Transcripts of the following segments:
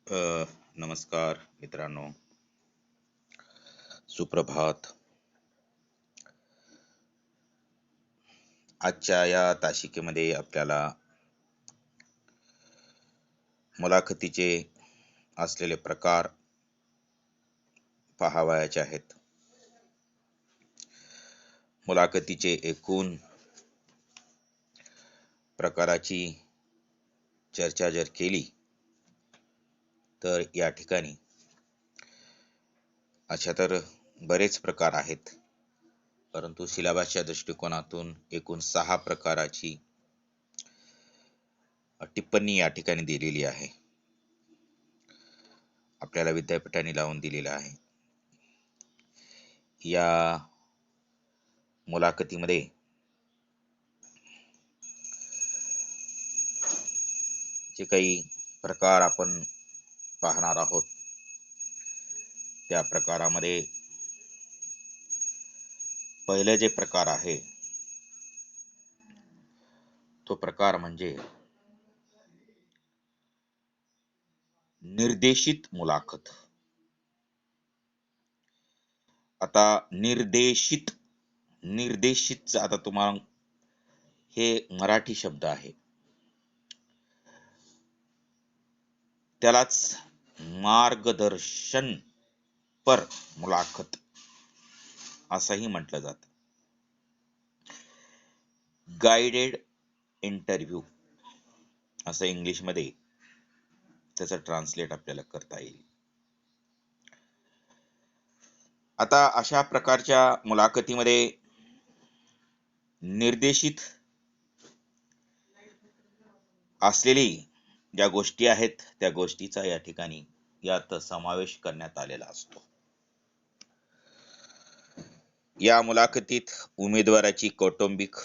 नमस्कार मित्रांनो, सुप्रभात. आजच्या या तासिकेमध्ये आपल्याला मुलाखतीचे असलेले प्रकार पाहावयाचे आहेत. मुलाखतीचे एकूण प्रकाराची चर्चा जर केली तर या ठिकाणी अशा तर बरेच प्रकार आहेत, परंतु सिलेबसच्या दृष्टिकोनातून एकूण 6 प्रकाराची टिप्पणी या ठिकाणी दिलेली आहे. आपल्याला विद्यापीठाने लावून दिलेला आहे. या मुलाखतीमध्ये जे काही प्रकार आपण पाहणार आहोत, त्या प्रकारामध्ये पहिले जे प्रकार आहे तो प्रकार म्हणजे निर्देशित मुलाखत. आता निर्देशित आता तुम्हाला हे मराठी शब्द आहे, त्यालाच मार्गदर्शन पर मुलाखत असंही म्हटलं जातं. गाइडेड इंटरव्ह्यू असं इंग्लिश मध्ये त्याचं ट्रान्सलेट आपल्याला करता येईल. आता अशा प्रकारच्या मुलाखतीमध्ये निर्देशित असलेली ज्या गोष्टी आहेत त्या गोष्टीचा या ठिकाणी यात समावेश करण्यात आलेला असतो. या मुलाखतीत उमेदवाराची कौटुंबिक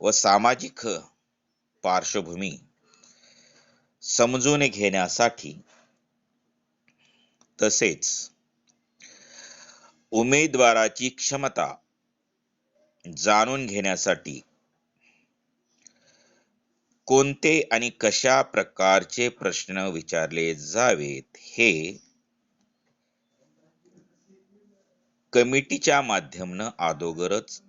व सामाजिक पार्श्वभूमी समजून घेण्यासाठी तसेच उमेदवाराची क्षमता जाणून घेण्यासाठी कोणते आणि कशा प्रकारचे प्रश्न विचारले जावेत हे कमिटीच्या माध्यमानं अगोदरच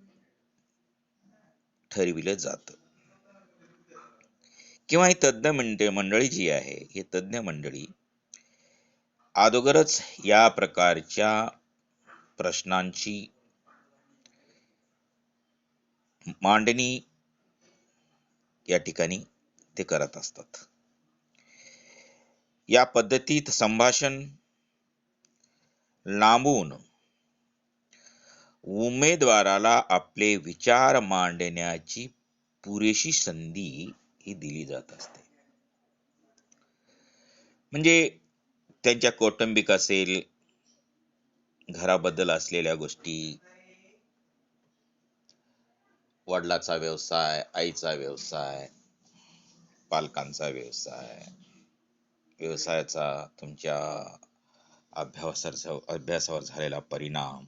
ठरविलं जातं, किंवा ही तज्ञ मंडळी जी आहे, ही तज्ञ मंडळी अगोदरच या प्रकारच्या प्रश्नांची मांडणी या ठिकाणी ते करत असतात. या पद्धतीत संभाषण लांबून उमेदवाराला आपले विचार मांडण्याची पुरेशी संधी ही दिली जात असते. म्हणजे त्यांच्या कौटुंबिक असेल, घराबद्दल असलेल्या गोष्टी, वडिलाचा व्यवसाय, आईचा व्यवसाय, पालकांचा व्यवसाय, व्यवसायाचा तुमच्या अभ्यासावर झालेला परिणाम,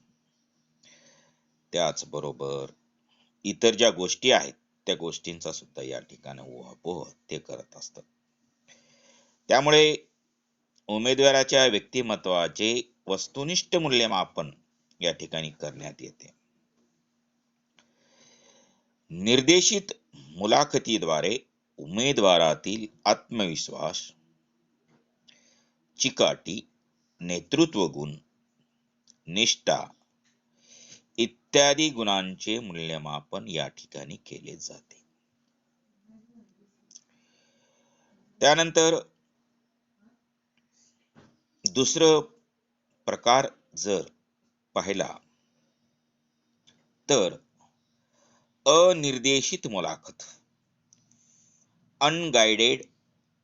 त्याचबरोबर इतर ज्या गोष्टी आहेत त्या गोष्टींचा सुद्धा या ठिकाणी उहापोह ते करत असतात. त्यामुळे उमेदवाराच्या व्यक्तिमत्वाचे वस्तुनिष्ठ मूल्यमापन या ठिकाणी करण्यात येते. निर्देशित मुलाखतीद्वारे उमेदवारातील आत्मविश्वास, चिकाटी, नेतृत्व गुण, निष्ठा इत्यादी गुणांचे मूल्यमापन या ठिकाणी केले जाते. त्यानंतर दुसरं प्रकार जर पाहिला तर अनिर्देशित मुलाखत, अनगाइडेड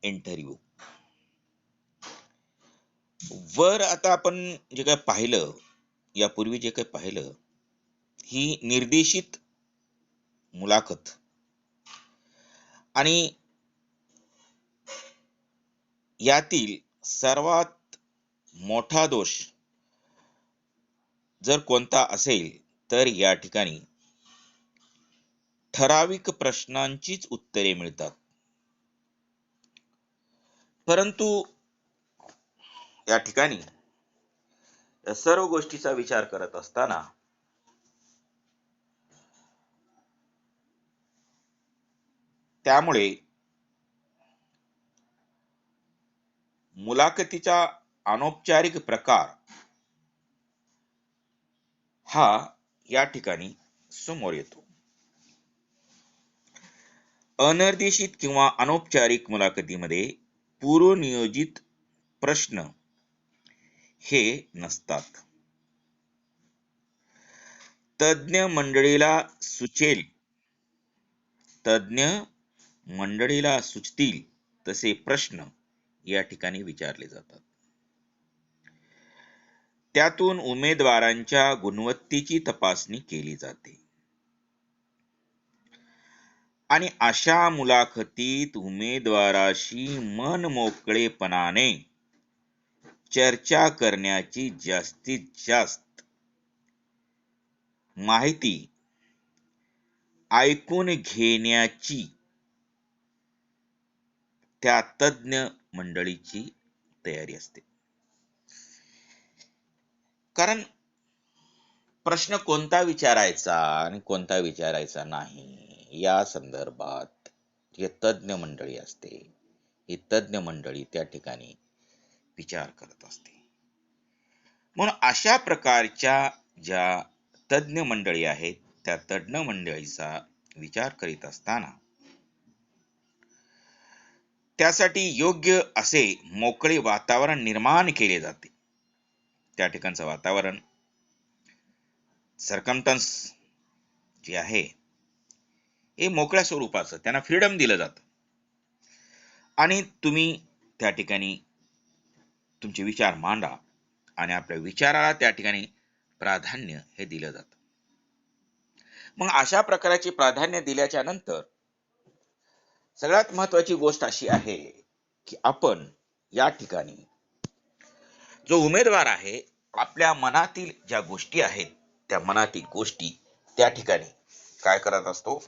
इंटरव्ह्यू. वर आता आपण जे काही पाहिलं, यापूर्वी जे काही पाहिलं, ही निर्देशित मुलाखत. आणि यातील सर्वात मोठा दोष जर कोणता असेल तर या ठिकाणी ठराविक प्रश्नांचीच उत्तरे मिळतात. परंतु या ठिकाणी या सर्व गोष्टीचा विचार करत असताना त्यामुळे मुलाखतीचा अनौपचारिक प्रकार हा या ठिकाणी समोर येतो. अनिर्देशित किंवा अनौपचारिक मुलाखतीमध्ये पूर्वनियोजित प्रश्न हे नसतात. तज्ञ मंडळीला सुचतील तसे प्रश्न या ठिकाणी विचारले जातात. त्यातून उमेदवारांच्या गुणवत्तेची तपासणी केली जाते आणि अशा मुलाखतीत उमेदवाराशी मनमोकळेपणाने चर्चा करण्याची जास्तीत जास्त माहिती ऐकून घेण्याची त्या तज्ञ मंडळीची तयारी असते. कारण प्रश्न कोणता विचारायचा आणि कोणता विचारायचा नाही या संदर्भात जे तज्ञ मंडळी असते, ही तज्ञ मंडळी त्या ठिकाणी विचार करत असते. म्हणून अशा प्रकारच्या ज्या तज्ञ मंडळी आहेत त्या तज्ञ मंडळीचा विचार करीत असताना त्यासाठी योग्य असे मोकळे वातावरण निर्माण केले जाते. त्या ठिकाणचं वातावरण सर्कमटन्स जे आहे हे मोकळ्या स्वरूपाचं, त्यांना फ्रीडम दिलं जातं आणि तुम्ही त्या ठिकाणी तुमचे विचार मांडा आणि आपल्या विचाराला त्या ठिकाणी प्राधान्य हे दिलं जातं. मग अशा प्रकारचे प्राधान्य दिल्याच्या नंतर सगळ्यात महत्वाची गोष्ट अशी आहे की आपण या ठिकाणी जो उमेदवार आहे आपल्या मनातील ज्या गोष्टी आहेत त्या मनातील गोष्टी त्या ठिकाणी काय करत असतो,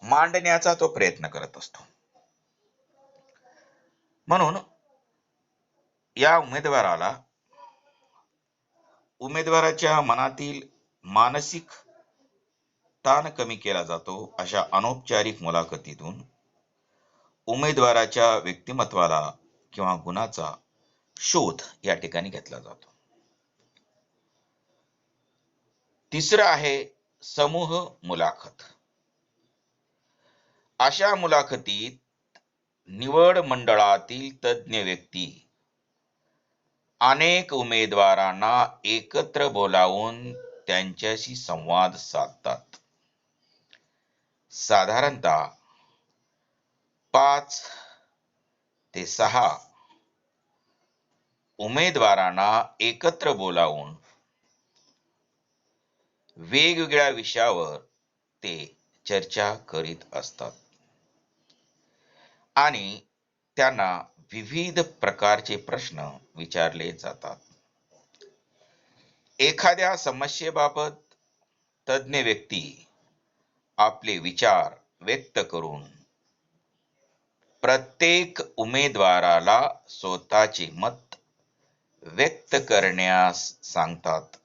मांडण्याचा तो प्रयत्न करत असतो. म्हणून या उमेदवाराच्या मनातील मानसिक ताण कमी केला जातो. अशा अनौपचारिक मुलाखतीतून उमेदवाराच्या व्यक्तिमत्वाला किंवा गुणाचा शोध या ठिकाणी घेतला जातो. तिसरं आहे समूह मुलाखत. अशा मुलाखतीत निवड मंडळातील तज्ञ व्यक्ती अनेक उमेदवारांना एकत्र बोलावून त्यांच्याशी संवाद साधतात. साधारणतः 5 ते 6 उमेदवारांना एकत्र बोलावून वेगवेगळ्या विषयावर ते चर्चा करीत असतात आणि त्यांना विविध प्रकारचे प्रश्न विचारले जातात. एखाद्या समस्येबाबत तज्ञ व्यक्ती आपले विचार व्यक्त करून प्रत्येक उमेदवाराला स्वतःचे मत व्यक्त करण्यास सांगतात.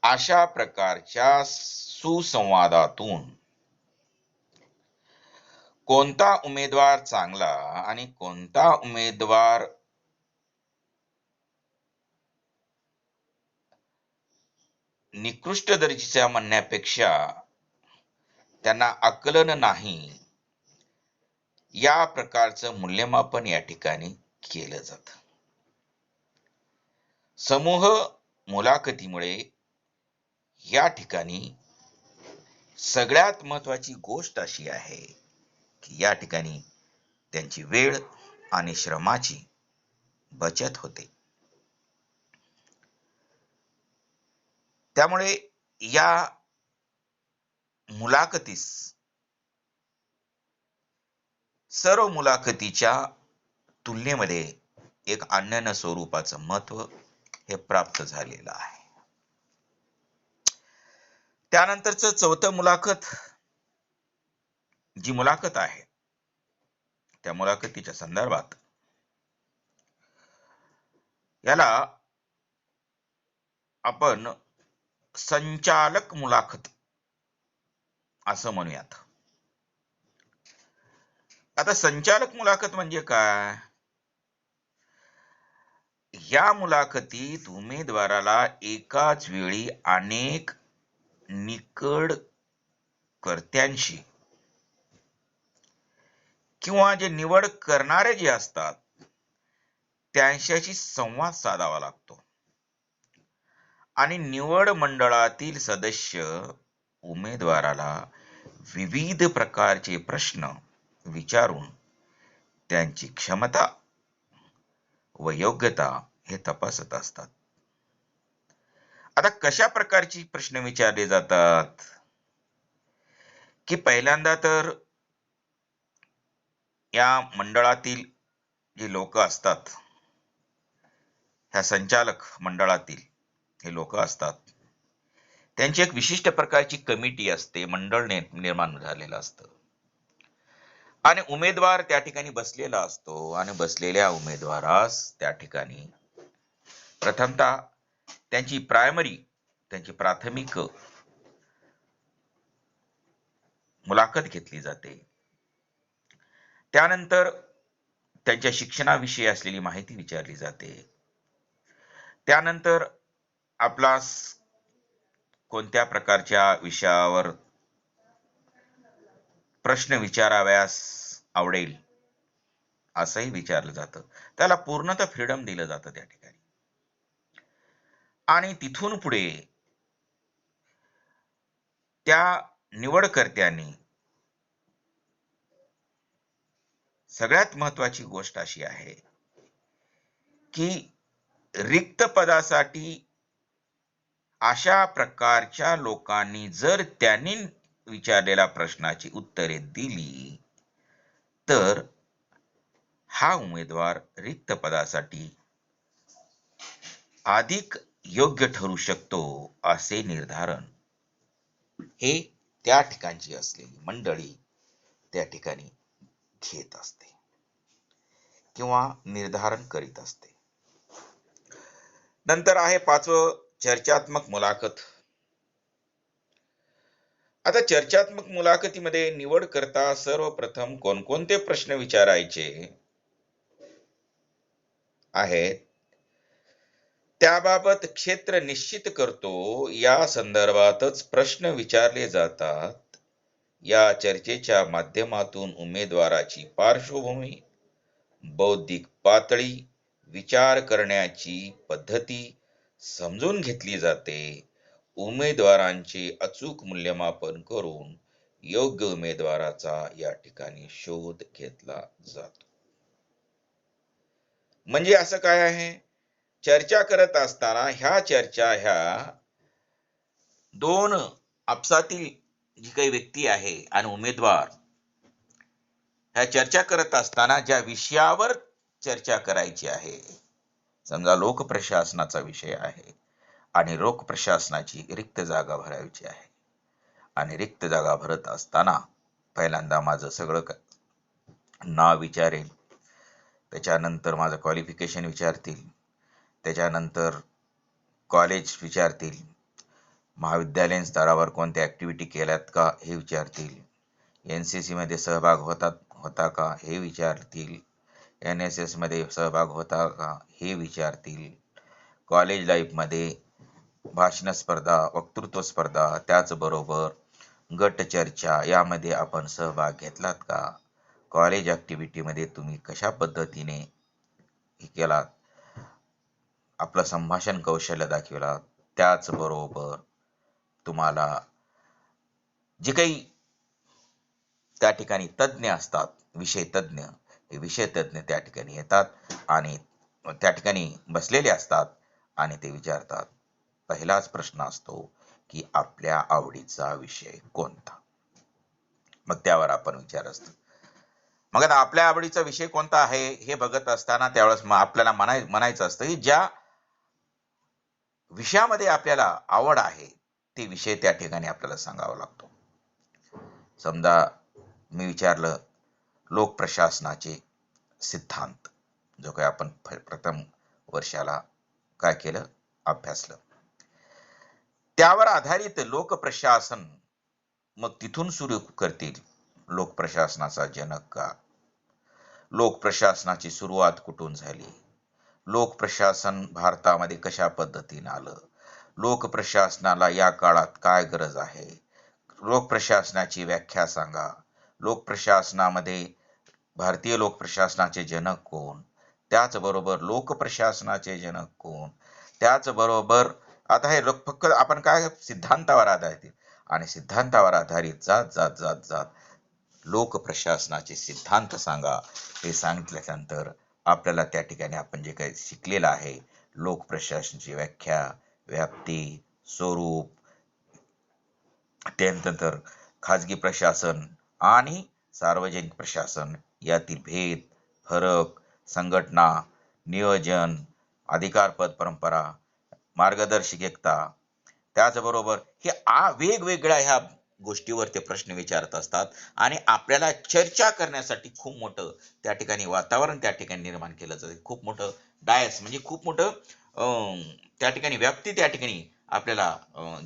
अशा प्रकारच्या सुसंवादातून कोणता उमेदवार चांगला आणि कोणता उमेदवार निकृष्ट दर्जाचा म्हणण्यापेक्षा त्यांना आकलन नाही या प्रकारचं मूल्यमापन या ठिकाणी केलं जातं. समूह मुलाखतीमुळे या ठिकाणी सगळ्यात महत्वाची गोष्ट अशी आहे की या ठिकाणी त्यांची वेळ आणि श्रमाची बचत होते. त्यामुळे या मुलाखतीस सर्व मुलाखतीच्या तुलनेमध्ये एक अनन्य स्वरूपाचं महत्व हे प्राप्त झालेलं आहे. त्यानंतरच चौथं जी मुलाखत आहे त्या मुलाखतीच्या संदर्भात याला आपण संचालक मुलाखत असं म्हणूयात. आता संचालक मुलाखत म्हणजे काय? या मुलाखतीत उमेदवाराला एकाच वेळी अनेक निवडकर्त्यांशी किंवा जे निवड करणारे जे असतात त्यांच्याशी संवाद साधावा लागतो आणि निवड मंडळातील सदस्य उमेदवाराला विविध प्रकारचे प्रश्न विचारून त्यांची क्षमता व योग्यता हे तपासत असतात. आता कशा प्रकारची प्रश्न विचारले जातात की पहिल्यांदा तर या मंडळातील जे लोक असतात, ह्या संचालक मंडळातील हे लोक असतात, त्यांची एक विशिष्ट प्रकारची कमिटी असते, मंडळ निर्माण झालेलं असतं आणि उमेदवार त्या ठिकाणी बसलेला असतो आणि बसलेल्या उमेदवारास त्या ठिकाणी प्रथमतः त्यांची प्राथमिक मुलाखत घेतली जाते. त्यानंतर त्यांच्या शिक्षणाविषयी असलेली माहिती विचारली जाते. त्यानंतर आपला कोणत्या प्रकारच्या विषयावर प्रश्न विचाराव्यास आवडेल असंही विचारलं जातं. त्याला पूर्णतः फ्रीडम दिलं जातं त्या ठिकाणी. आणि तिथून पुढे त्या निवडकर्त्यांनी सगळ्यात महत्वाची गोष्ट अशी आहे की रिक्त पदासाठी अशा प्रकारच्या लोकांनी जर त्यांनी विचारलेल्या प्रश्नाची उत्तरे दिली तर हा उमेदवार रिक्त पदासाठी अधिक योग्य ठरू शकतो असे निर्धारण हे त्या ठिकाणची असलेली मंडळी त्या ठिकाणी घेत असते किंवा निर्धारण करीत असते. नंतर आहे 5वं चर्चात्मक मुलाखत. आता चर्चात्मक मुलाखतीमध्ये निवडकर्ता सर्वप्रथम कोणकोणते प्रश्न विचारायचे आहेत त्याबाबत क्षेत्र निश्चित करतो. या संदर्भातच प्रश्न विचारले जातात. या चर्चेच्या माध्यमातून उमेदवाराची पार्श्वभूमी, बौद्धिक पातळी, विचार करण्याची पद्धती समजून घेतली जाते. उमेदवारांचे अचूक मूल्यमापन करून योग्य उमेदवाराचा या ठिकाणी शोध घेतला जातो. म्हणजे असं काय आहे, चर्चा करत असताना ह्या दोन आपसातील जी काही व्यक्ती आहे आणि उमेदवार ह्या चर्चा करत असताना ज्या विषयावर चर्चा करायची आहे, समजा लोकप्रशासनाचा विषय आहे आणि लोकप्रशासनाची रिक्त जागा भरायची आहे आणि रिक्त जागा भरत असताना पहिल्यांदा माझं सगळं नाव विचारेल, त्याच्यानंतर माझं क्वालिफिकेशन विचारतील, त्याच्यानंतर कॉलेज विचारतील, महाविद्यालयीन स्तरावर कोणत्या ऍक्टिव्हिटी केल्यात का हे विचारतील, NCC मध्ये सहभाग होता का हे विचारतील, NSS मध्ये सहभाग होता का हे विचारतील, कॉलेज लाईफ मध्ये भाषण स्पर्धा, वक्तृत्व स्पर्धा, त्याचबरोबर गट चर्चा यामध्ये आपण सहभाग घेतलात का, कॉलेज ऍक्टिव्हिटी मध्ये तुम्ही कशा पद्धतीने केलात, आपलं संभाषण कौशल्य दाखवला, त्याचबरोबर तुम्हाला जे काही त्या ठिकाणी तज्ञ असतात, विषय तज्ञ, हे विषय तज्ञ त्या ठिकाणी येतात आणि त्या ठिकाणी बसलेले असतात आणि ते विचारतात. पहिलाच प्रश्न असतो की आपल्या आवडीचा विषय कोणता. मग त्यावर आपण विचार असतो. मग आता आपल्या आवडीचा विषय कोणता आहे हे बघत असताना त्यावेळेस आपल्याला म्हणायचं असतं की ज्या विषयामध्ये आपल्याला आवड आहे ते विषय त्या ठिकाणी आपल्याला सांगावा लागतो. समजा मी विचारलं लोकप्रशासनाचे सिद्धांत, जो काही आपण प्रथम वर्षाला काय केलं, अभ्यासलं. त्यावर आधारित लोकप्रशासन मग तिथून सुरू करतील. लोकप्रशासनाचा जनक का, लोकप्रशासनाची सुरुवात कुठून झाली, लोकप्रशासन भारतामध्ये कशा पद्धतीने आलं, लोकप्रशासनाला या काळात काय गरज आहे, लोकप्रशासनाची व्याख्या सांगा, लोकप्रशासनामध्ये भारतीय लोकप्रशासनाचे जनक कोण, त्याचबरोबर लोकप्रशासनाचे जनक कोण, त्याचबरोबर आता हे लोक फक्त आपण काय सिद्धांतावर आधारित आणि सिद्धांतावर आधारित जात जात जात जात लोकप्रशासनाचे सिद्धांत सांगा. हे सांगितल्यानंतर आपल्याला त्या ठिकाणी आपण जे काही शिकलेलं आहे, लोकप्रशासनाची व्याख्या, व्याप्ती, स्वरूप, त्यानंतर खाजगी प्रशासन आणि सार्वजनिक प्रशासन यातील भेद, फरक, संघटना, नियोजन, अधिकारपद परंपरा, मार्गदर्शकता, त्याचबरोबर हे वेगवेगळ्या ह्या गोष्टीवर ते प्रश्न विचारत असतात आणि आपल्याला चर्चा करण्यासाठी खूप मोठं त्या ठिकाणी वातावरण त्या ठिकाणी निर्माण केलं जातं. खूप मोठं डायस म्हणजे खूप मोठं त्या ठिकाणी व्याप्ती त्या ठिकाणी आपल्याला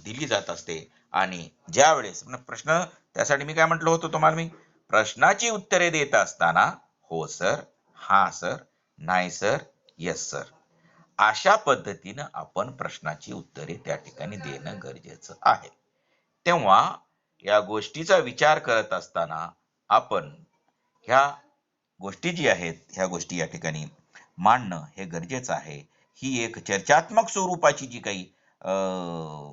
दिली जात असते. आणि ज्या वेळेस प्रश्न, त्यासाठी मी काय म्हटलं होतं तुम्हाला, मी प्रश्नाची उत्तरे देत असताना हो सर, हा सर, नाही सर, येस सर, अशा पद्धतीनं आपण प्रश्नाची उत्तरे त्या ठिकाणी देणं गरजेचं आहे. तेव्हा या गोष्टीचा विचार करत असताना आपण ह्या गोष्टी जी आहेत ह्या गोष्टी या ठिकाणी मांडणं हे गरजेचं आहे. ही एक चर्चात्मक स्वरूपाची जी काही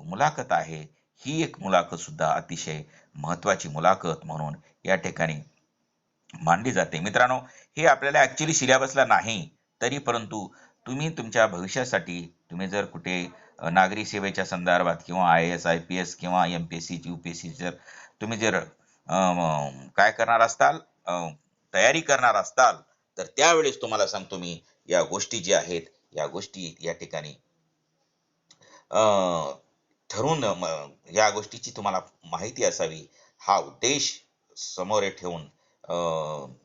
मुलाखत आहे, ही एक मुलाखत सुद्धा अतिशय महत्वाची मुलाखत म्हणून या ठिकाणी मांडली जाते. मित्रांनो, हे आपल्याला ऍक्च्युली सिलेबसला नाही, तरी परंतु तुम्ही तुमच्या भविष्यासाठी तुम्ही जर कुठे नागरी सेवेच्या संदर्भात किंवा IAS IPS किंवा MPSC UPSC जर तुम्ही जर काय करणार असताल, तयारी करणार असताल, तर त्यावेळेस तुम्हाला सांगतो मी, या गोष्टी ज्या आहेत या गोष्टी या ठिकाणी ठरवून या गोष्टीची तुम्हाला माहिती असावी, हा उद्देश समोर ठेवून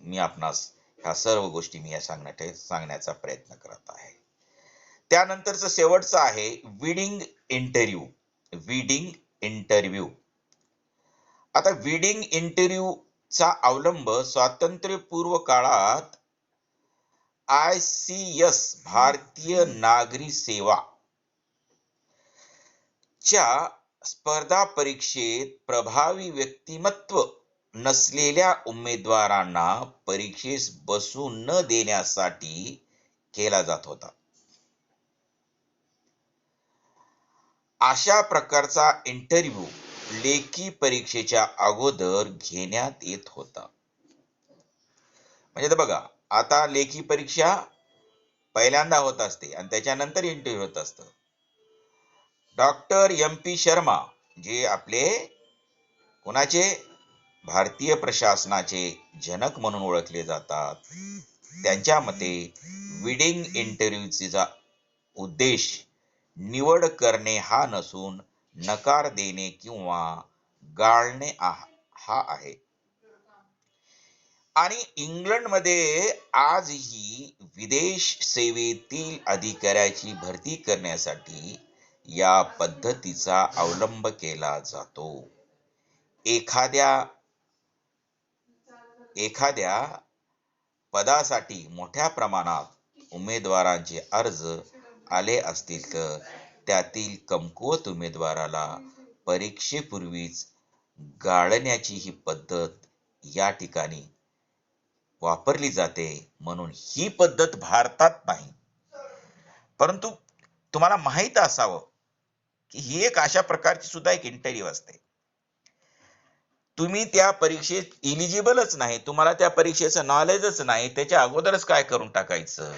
मी आपणास ह्या सर्व गोष्टी मी सांगण्याचा प्रयत्न करत आहे. त्यानंतरचं शेवटचं आहे वीडिंग इंटरव्ह्यू. Weeding interview. आता वीडिंग इंटरव्ह्यूचा अवलंब स्वातंत्र्यपूर्व काळात ICS भारतीय नागरी सेवा च्या स्पर्धा परीक्षेत प्रभावी व्यक्तिमत्व नसलेल्या उमेदवारांना परीक्षेस बसू न देण्यासाठी केला जात होता. अशा प्रकारचा इंटरव्ह्यू लेखी परीक्षेच्या अगोदर घेण्यात येत होता. म्हणजे बघा, आता लेखी परीक्षा पहिल्यांदा होत असते आणि त्याच्यानंतर इंटरव्ह्यू होत असतं. डॉक्टर MP शर्मा जे आपले कोणाचे भारतीय प्रशासनाचे जनक म्हणून ओळखले जातात, त्यांच्या मते वीडिंग इंटरव्ह्यूचा उद्देश निवड करणे हा नसून नकार देणे किंवा गाळणे हा आहे. आणि इंग्लंडमध्ये आजही विदेश सेवेतील अधिकाऱ्याची भरती करण्यासाठी या पद्धतीचा अवलंब केला जातो. एखाद्या पदासाठी मोठ्या प्रमाणात उमेदवारांचे अर्ज आले असतील तर त्यातील कमकुवत उमेदवाराला परीक्षेपूर्वीच गाळण्याची ही पद्धत या ठिकाणी वापरली जाते. म्हणून ही पद्धत भारतात नाही, परंतु तुम्हाला माहित असावं की ही एक अशा प्रकारची सुद्धा एक इंटरव्ह्यू असते. तुम्ही त्या परीक्षेत इलिजिबलच नाही, तुम्हाला त्या परीक्षेचं नॉलेजच नाही, त्याच्या अगोदरच काय करून टाकायचं,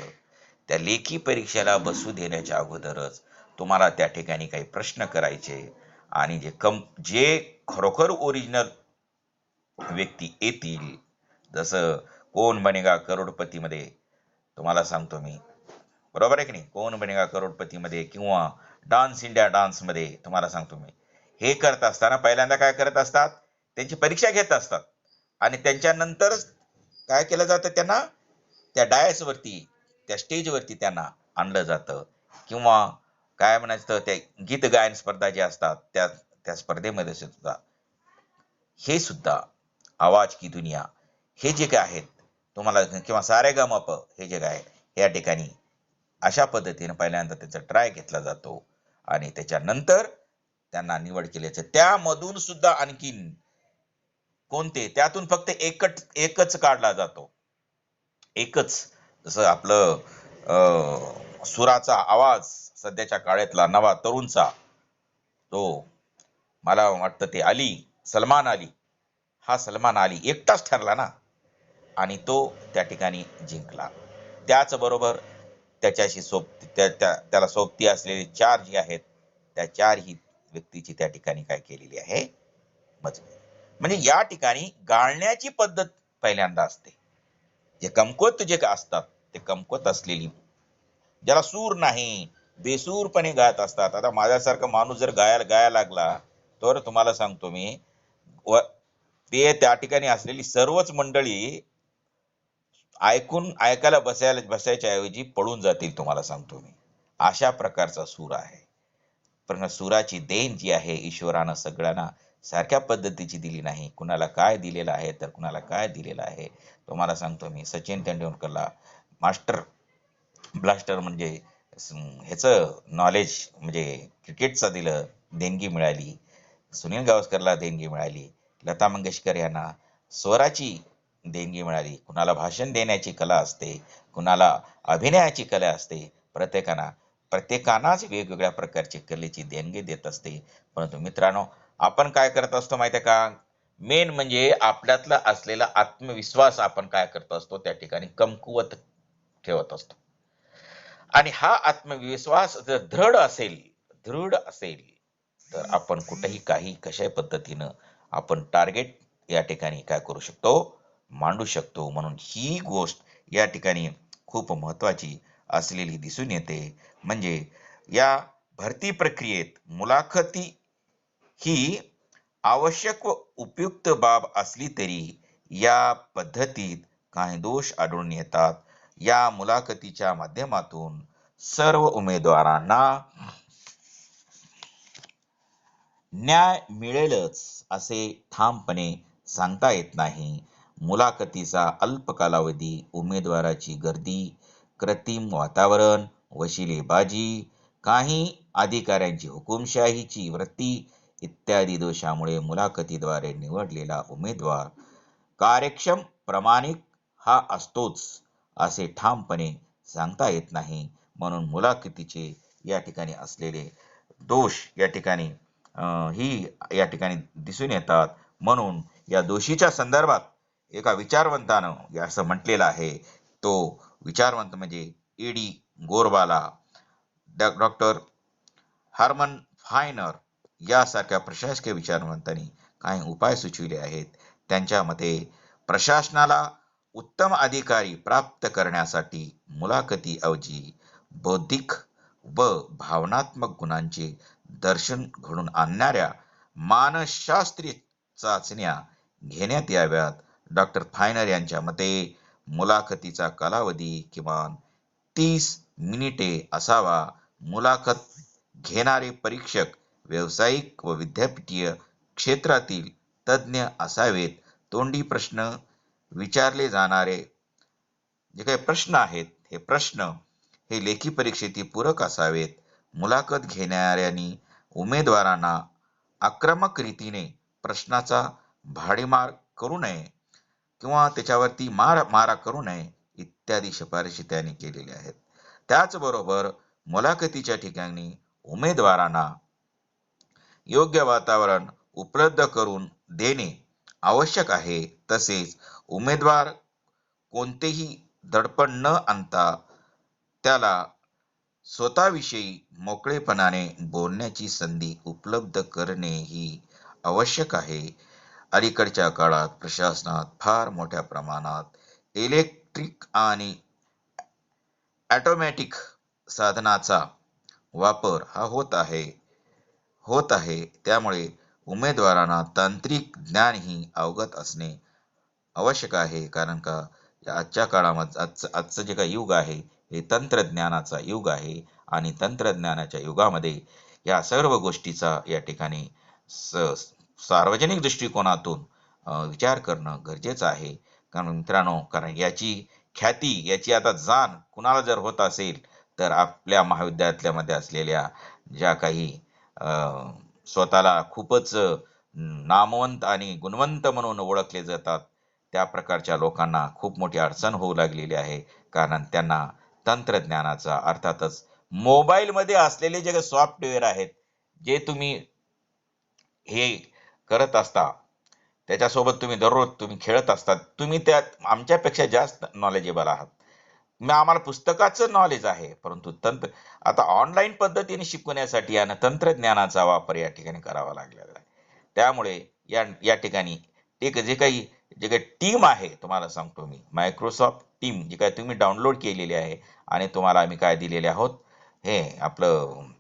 त्या लेखी परीक्षेला बसू देण्याच्या अगोदरच तुम्हाला त्या ठिकाणी काही प्रश्न करायचे आणि जे खरोखर ओरिजिनल व्यक्ती येतील, जसं कोण बनेगा करोडपती मध्ये तुम्हाला सांगतो मी, बरोबर आहे की नाही, कोण बनेगा करोडपती मध्ये किंवा डान्स इंडिया डान्स मध्ये तुम्हाला सांगतो मी, हे करत असताना पहिल्यांदा काय करत असतात, त्यांची परीक्षा घेत असतात आणि त्यांच्यानंतर काय केलं जातं, त्यांना त्या डायस वरती, त्या स्टेज वरती त्यांना आणलं जातं. किंवा काय म्हणायचं ते गीत गायन स्पर्धा ज्या असतात त्या त्या स्पर्धेमध्ये सुद्धा हे सुद्धा आवाज की दुनिया हे जे काय आहेत तुम्हाला किंवा सारेगमप हे जे काय आहे या ठिकाणी अशा पद्धतीने पहिल्यांदा त्याचा ट्राय घेतला जातो आणि त्याच्यानंतर त्यांना निवड केली जाते. त्यामधून सुद्धा आणखीन कोणते त्यातून फक्त एकच काढला जातो. एकच जसं आपलं सुराचा आवाज सध्याच्या काळातला नवा तरुणचा तो मला वाटतं ते सलमान अली हा सलमान अली एकटाच ठरला ना आणि तो त्या ठिकाणी जिंकला. त्याचबरोबर त्याच्याशी त्याला सोबती असलेले चार जे आहेत त्या चारही व्यक्तीची त्या ठिकाणी काय केलेली आहे मजबूत. म्हणजे या ठिकाणी गाळण्याची पद्धत पहिल्यांदा असते. जे कमकुवत जे का असतात ते कमकुवत असलेली ज्याला सूर नाही बेसूरपणे गात असतात. आता माझ्यासारखा माणूस जर गायला लागला तर तुम्हाला सांगतो मी ते त्या ठिकाणी असलेली सर्वच मंडळी ऐकायला बसायच्या ऐवजी पळून जातील तुम्हाला सांगतो मी. अशा प्रकारचा सूर आहे. पण सुराची देण जी आहे ईश्वरानं सगळ्यांना सारख्या पद्धतीची दिली नाही. कुणाला काय दिलेलं आहे तर कुणाला काय दिलेलं आहे. तुम्हाला सांगतो मी सचिन तेंडुलकरला मास्टर ब्लास्टर म्हणजे ह्याचं नॉलेज म्हणजे क्रिकेटचं दिलं, देणगी मिळाली. सुनील गावस्करला देणगी मिळाली. लता मंगेशकर यांना स्वराची देणगी मिळाली. कुणाला भाषण देण्याची कला असते, कुणाला अभिनयाची कला असते. प्रत्येकानाच वेगवेगळ्या प्रकारची कलेची देणगी देत असते. परंतु मित्रांनो, आपण काय करत असतो माहिती आहे का? मेन म्हणजे आपल्यातला असलेला आत्मविश्वास आपण काय करत असतो त्या ठिकाणी कमकुवत ठेवत असतो. आणि हा आत्मविश्वास जर दृढ असेल तर आपण कुठेही काही कशाही पद्धतीनं आपण टार्गेट या ठिकाणी काय करू शकतो मांडू शकतो. म्हणून ही गोष्ट या ठिकाणी खूप महत्वाची असलेली दिसून येते. म्हणजे या भरती प्रक्रियेत मुलाखती ही आवश्यक व उपयुक्त बाब असली तरी या पद्धतीत काही दोष आढळून येतात. या मुलाखतीच्या माध्यमातून सर्व उमेदवारांना न्याय मिळेलच असे ठामपणे सांगता येत नाही. मुलाखतीचा अल्प कालावधी, उमेदवाराची गर्दी, कृत्रिम वातावरण, वशिलेबाजी, काही अधिकाऱ्यांची हुकुमशाहीची वृत्ती इत्यादी दोषामुळे मुलाखतीद्वारे निवडलेला उमेदवार कार्यक्षम, प्रामाणिक हा असतोच असे ठामपणे सांगता येत नाही. म्हणून मुलाखतीचे या ठिकाणी असलेले दोष या ठिकाणी ही या ठिकाणी दिसून येतात. म्हणून या दोषीच्या संदर्भात एका विचारवंतानं असं म्हटलेलं आहे. तो विचारवंत म्हणजे ईडी गोरबाला, डॉक्टर हार्मन फायनर यासारख्या प्रशासकीय विचारवंतांनी काही उपाय सुचविले आहेत. त्यांच्या मते प्रशासनाला उत्तम अधिकारी प्राप्त करण्यासाठी मुलाखतीऐवजी बौद्धिक व भावनात्मक गुणांचे दर्शन घडून आणणाऱ्या मानसशास्त्रीय चाचण्या घेण्यात याव्यात. डॉक्टर फायनर यांच्या मते मुलाखतीचा कालावधी किमान 30 मिनिटे असावा. मुलाखत घेणारे परीक्षक व्यावसायिक व विद्यापीठीय क्षेत्रातील तज्ज्ञ असावेत. तोंडी प्रश्न विचारले जाणारे जे काही प्रश्न आहेत हे प्रश्न हे लेखी परीक्षेतील पूरक असावेत. मुलाखत घेणाऱ्यांनी उमेदवारांना आक्रमक रीतीने प्रश्नाचा भाडीमार करू नये किंवा त्याच्यावरती मारा करू नये इत्यादी शिफारशी त्यांनी केलेल्या आहेत. त्याचबरोबर मुलाखतीच्या ठिकाणी उमेदवारांना योग्य वातावरण उपलब्ध करून देणे आवश्यक आहे. तसेच उमेदवार कोणतेही दडपण न आणता त्याला स्वतःविषयी मोकळेपणाने बोलण्याची संधी उपलब्ध करणे ही आवश्यक आहे. अलीकडच्या काळात प्रशासनात फार मोठ्या प्रमाणात इलेक्ट्रिक आणि ऑटोमॅटिक साधनाचा वापर हा होत आहे. त्यामुळे उमेदवारांना तांत्रिक ज्ञानही अवगत असणे आवश्यक आहे. कारण का आजच्या काळामध्ये आजचं जे काही युग आहे हे तंत्रज्ञानाचा युग आहे आणि तंत्रज्ञानाच्या युगामध्ये या सर्व गोष्टीचा या ठिकाणी सार्वजनिक दृष्टिकोनातून विचार करणं गरजेचं आहे. कारण मित्रांनो, कारण याची ख्याती, याची आता जाण कुणाला जर होत असेल तर आपल्या महाविद्यालयामध्ये असलेल्या ज्या काही स्वतःला खूपच नामवंत आणि गुणवंत म्हणून ओळखले जातात त्या प्रकारच्या लोकांना खूप मोठी अडचण होऊ लागलेली आहे. कारण त्यांना तंत्रज्ञानाचा, अर्थातच मोबाईलमध्ये असलेले जे सॉफ्टवेअर आहेत, जे तुम्ही हे करत असता, त्याच्यासोबत तुम्ही दररोज खेळत असतात, तुम्ही त्यात आमच्यापेक्षा जास्त नॉलेजेबल आहात. आम्हाला पुस्तकाचं नॉलेज आहे, परंतु आता ऑनलाईन पद्धतीने शिकवण्यासाठी आणि तंत्रज्ञानाचा वापर या ठिकाणी करावा लागलेला आहे. त्यामुळे या या ठिकाणी एक जे काही टीम आहे, तुम्हाला सांगतो मी, मायक्रोसॉफ्ट टीम जी काय तुम्ही डाउनलोड केलेली आहे आणि तुम्हाला आम्ही काय दिलेले आहोत, हे आपलं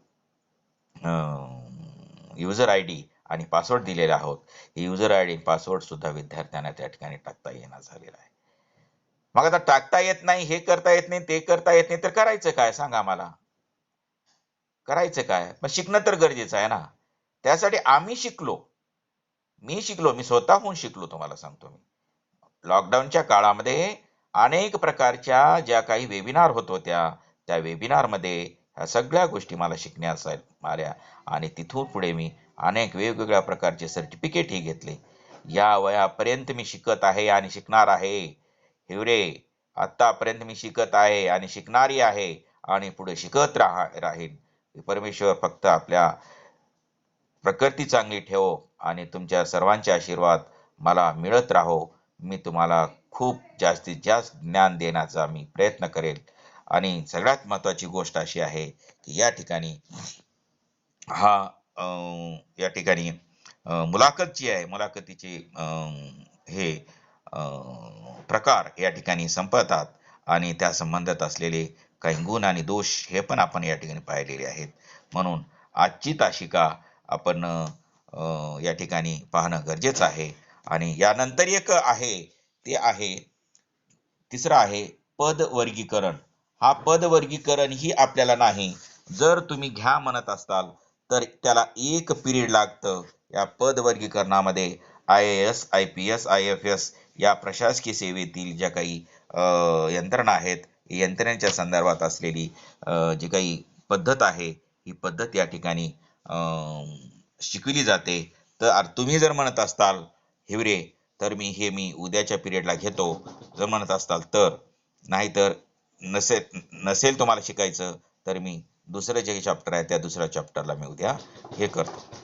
युजर आय डी आणि पासवर्ड दिलेले आहोत. हे युजर आय डी पासवर्ड सुद्धा विद्यार्थ्यांना त्या ठिकाणी टाकता येणार झालेला आहे. मग आता टाकता येत नाही, हे करता येत नाही, ते करता येत नाही, तर करायचं काय सांगा मला? करायचं काय? पण शिकणं तर गरजेचं आहे ना. त्यासाठी आम्ही शिकलो. मी स्वतःहून शिकलो, तुम्हाला सांगतो मी. लॉकडाऊनच्या काळामध्ये अनेक प्रकारच्या ज्या काही वेबिनार होत होत्या, त्या वेबिनारमध्ये ह्या सगळ्या गोष्टी मला शिकण्यास आल्या आणि तिथून पुढे मी अनेक वेगवेगळ्या प्रकारचे सर्टिफिकेटही घेतले. या वयापर्यंत मी शिकत आहे आणि शिकणार आहे. हिवरे, आतापर्यंत मी शिकत आहे आणि शिकणारी आहे आणि पुढे शिकत राहीन. परमेश्वर फक्त आपल्या प्रकृती चांगली ठेवो आणि तुमच्या सर्वांचे आशीर्वाद मला मिळत राहो. मी तुम्हाला खूप जास्तीत जास्त ज्ञान देण्याचा मी प्रयत्न करेल. आणि सगळ्यात महत्त्वाची गोष्ट अशी आहे की या ठिकाणी हा या ठिकाणी मुलाखत जी आहे, मुलाखतीचे हे प्रकार या ठिकाणी संपतात आणि त्या संबंधात असलेले काही गुण आणि दोष हे पण आपण या ठिकाणी पाहिलेले आहेत. म्हणून आजची तासिका आपण या ठिकाणी पाहणं गरजेचं आहे. आणि यानंतर एक आहे, ते आहे तिसरं आहे पद वर्गीकरण. हा पद वर्गीकरण ही आपल्याला नाही, जर तुम्ही घ्या म्हणत असाल तर त्याला एक पिरियड लागतं. या पद वर्गीकरणामध्ये IAS, IPS, IFS या प्रशासकीय सेवेतील ज्या काही यंत्रणा आहेत, यंत्रणेच्या संदर्भात असलेली जी काही पद्धत आहे, ही पद्धत या ठिकाणी शिकवली जाते. तर तुम्ही जर म्हणत असताल हिवरे, तर मी उद्याच्या पिरियडला घेतो जर म्हणत असताल तर, नाहीतर नसेल तुम्हाला शिकायचं तर मी दुसरं जे चॅप्टर आहे त्या दुसऱ्या चॅप्टरला मी उद्या हे करतो.